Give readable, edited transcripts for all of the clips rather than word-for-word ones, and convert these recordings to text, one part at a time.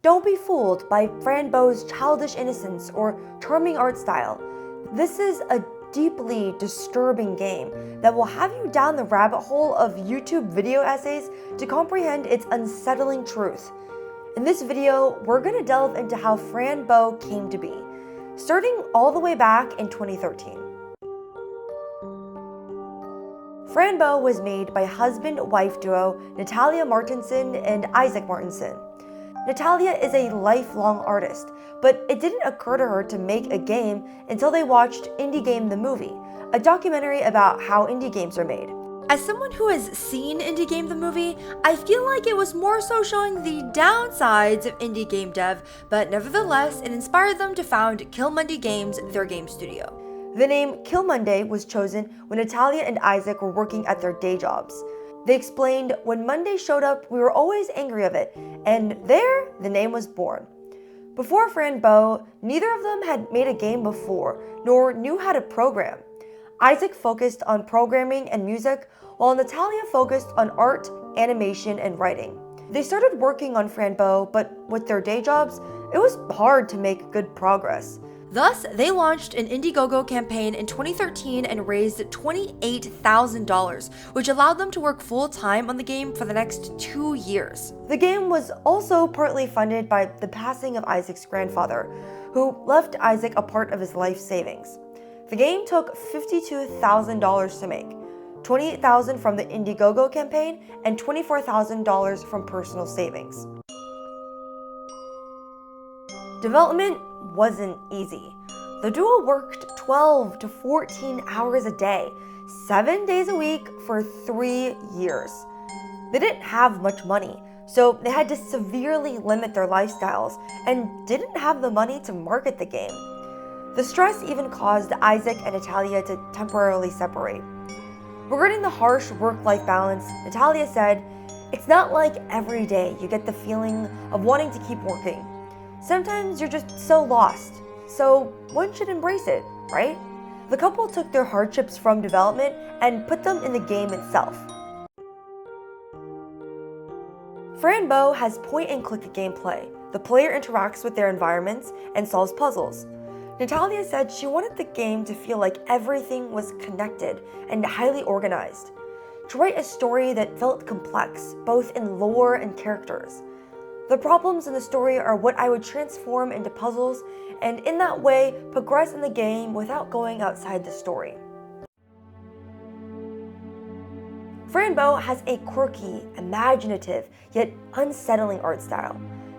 Don't be fooled by Fran childish innocence or charming art style. This is a deeply disturbing game that will have you down the rabbit hole of YouTube video essays to comprehend its unsettling truth. In this video, we're going to delve into how Fran came to be, starting all the way back in 2013. Fran was made by husband-wife duo Natalia Martinson and Isaac Martinson. Natalia is a lifelong artist, but it didn't occur to her to make a game until they watched Indie Game the Movie, a documentary about how indie games are made. As someone who has seen Indie Game the Movie, I feel like it was more so showing the downsides of indie game dev, but nevertheless, it inspired them to found Kill Monday Games, their game studio. The name Kill Monday was chosen when Natalia and Isaac were working at their day jobs. They explained, when Monday showed up, we were always angry of it, and there, the name was born. Before Fran neither of them had made a game before, nor knew how to program. Isaac focused on programming and music, while Natalia focused on art, animation, and writing. They started working on Fran but with their day jobs, it was hard to make good progress. Thus, they launched an Indiegogo campaign in 2013 and raised $28,000, which allowed them to work full-time on the game for the next 2 years. The game was also partly funded by the passing of Isaac's grandfather, who left Isaac a part of his life savings. The game took $52,000 to make, $28,000 from the Indiegogo campaign and $24,000 from personal savings. Development wasn't easy. The duo worked 12 to 14 hours a day, 7 days a week for 3 years. They didn't have much money, so they had to severely limit their lifestyles and didn't have the money to market the game. The stress even caused Isaac and Natalia to temporarily separate. Regarding the harsh work-life balance, Natalia said, "It's not like every day you get the feeling of wanting to keep working. Sometimes you're just so lost, so one should embrace it, right?" The couple took their hardships from development and put them in the game itself. Fran has point-and-click gameplay. The player interacts with their environments and solves puzzles. Natalia said she wanted the game to feel like everything was connected and highly organized, to write a story that felt complex, both in lore and characters. The problems in the story are what I would transform into puzzles, and in that way, progress in the game without going outside the story. Fran has a quirky, imaginative, yet unsettling art style.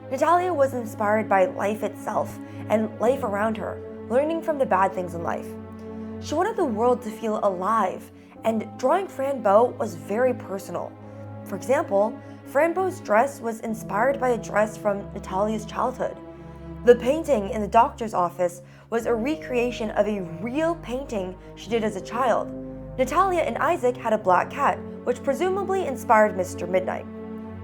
Natalia was inspired by life itself and life around her, learning from the bad things in life. She wanted the world to feel alive, and drawing Fran was very personal. For example, Fran dress was inspired by a dress from Natalia's childhood. The painting in the doctor's office was a recreation of a real painting she did as a child. Natalia and Isaac had a black cat, which presumably inspired Mr. Midnight.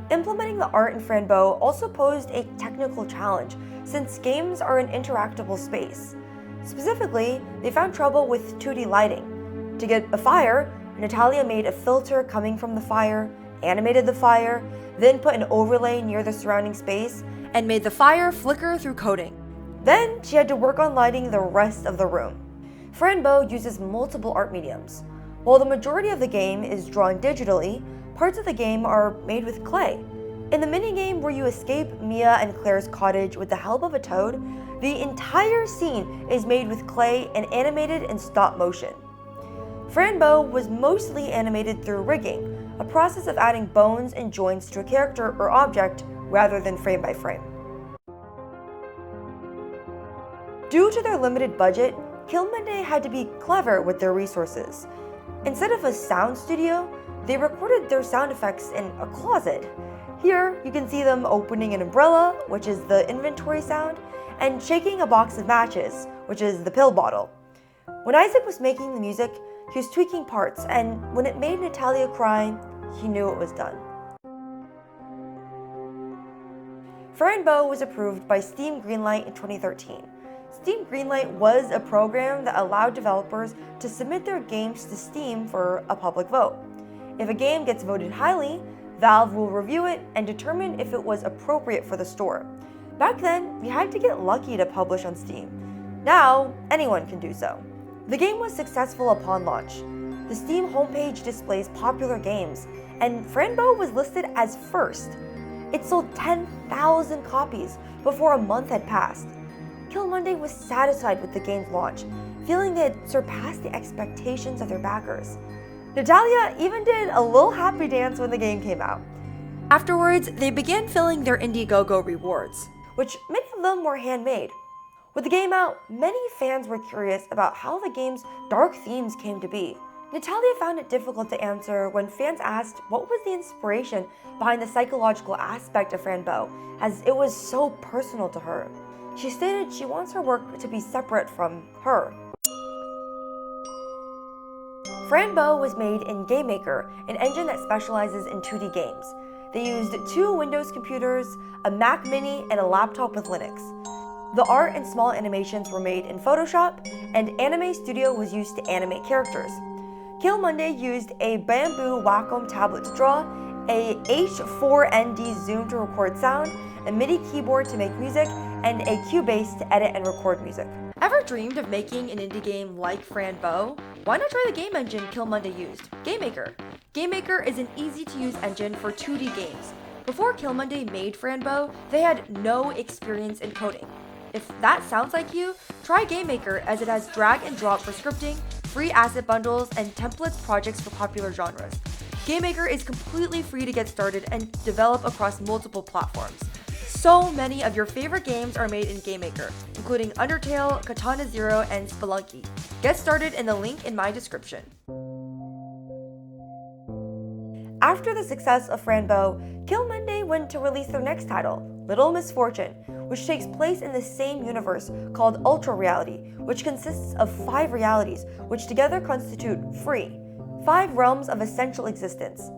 Implementing the art in Fran also posed a technical challenge, since games are an interactable space. Specifically, they found trouble with 2D lighting. To get a fire, Natalia made a filter coming from the fire, animated the fire, then put an overlay near the surrounding space, and made the fire flicker through coding. Then she had to work on lighting the rest of the room. Fran uses multiple art mediums. While the majority of the game is drawn digitally, parts of the game are made with clay. In the minigame where you escape Mia and Claire's cottage with the help of a toad, the entire scene is made with clay and animated in stop motion. Fran was mostly animated through rigging, a process of adding bones and joints to a character or object rather than frame by frame. Due to their limited budget, Kill Monday had to be clever with their resources. Instead of a sound studio, they recorded their sound effects in a closet. Here, you can see them opening an umbrella, which is the inventory sound, and shaking a box of matches, which is the pill bottle. When Isaac was making the music, he was tweaking parts, and when it made Natalia cry, he knew it was done. Fran was approved by Steam Greenlight in 2013. Steam Greenlight was a program that allowed developers to submit their games to Steam for a public vote. If a game gets voted highly, Valve will review it and determine if it was appropriate for the store. Back then, you had to get lucky to publish on Steam. Now, anyone can do so. The game was successful upon launch. The Steam homepage displays popular games, and Fran Bow was listed as first. It sold 10,000 copies before a month had passed. Kill Monday was satisfied with the game's launch, feeling they had surpassed the expectations of their backers. Natalia even did a little happy dance when the game came out. Afterwards, they began filling their Indiegogo rewards, which many of them were handmade. With the game out, many fans were curious about how the game's dark themes came to be. Natalia found it difficult to answer when fans asked what was the inspiration behind the psychological aspect of Fran Bow, as it was so personal to her. She stated she wants her work to be separate from her. Fran Bow was made in GameMaker, an engine that specializes in 2D games. They used 2 Windows computers, a Mac Mini, and a laptop with Linux. The art and small animations were made in Photoshop, and Anime Studio was used to animate characters. Kill Monday used a bamboo Wacom tablet to draw, a H4ND zoom to record sound, a MIDI keyboard to make music, and a Cubase to edit and record music. Ever dreamed of making an indie game like Fran Bow? Why not try the game engine Kill Monday used, GameMaker? GameMaker is an easy-to-use engine for 2D games. Before Kill Monday made Fran Bow, they had no experience in coding. If that sounds like you, try GameMaker as it has drag and drop for scripting, free asset bundles, and templates projects for popular genres. GameMaker is completely free to get started and develop across multiple platforms. So many of your favorite games are made in GameMaker, including Undertale, Katana Zero, and Spelunky. Get started in the link in my description. After the success of Fran Bow, Kill Monday went to release their next title, Little Misfortune, which takes place in the same universe called Ultra Reality, which consists of 5 realities, which together constitute Free, 5 realms of essential existence.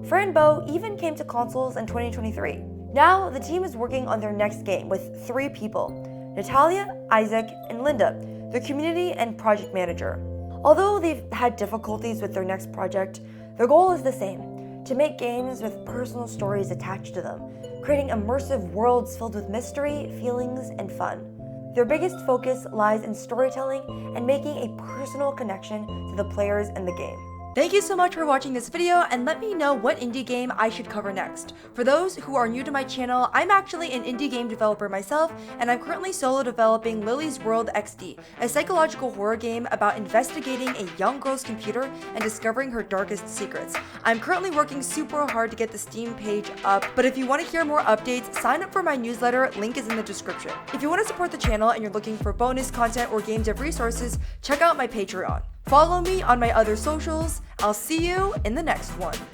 Fran Bow even came to consoles in 2023. Now, the team is working on their next game with 3 people, Natalia, Isaac, and Linda, their community and project manager. Although they've had difficulties with their next project, their goal is the same, to make games with personal stories attached to them, creating immersive worlds filled with mystery, feelings, and fun. Their biggest focus lies in storytelling and making a personal connection to the players in the game. Thank you so much for watching this video, and let me know what indie game I should cover next. For those who are new to my channel, I'm actually an indie game developer myself, and I'm currently solo developing Lily's World XD, a psychological horror game about investigating a young girl's computer and discovering her darkest secrets. I'm currently working super hard to get the Steam page up, but if you want to hear more updates, sign up for my newsletter, link is in the description. If you want to support the channel and you're looking for bonus content or game dev resources, check out my Patreon. Follow me on my other socials. I'll see you in the next one.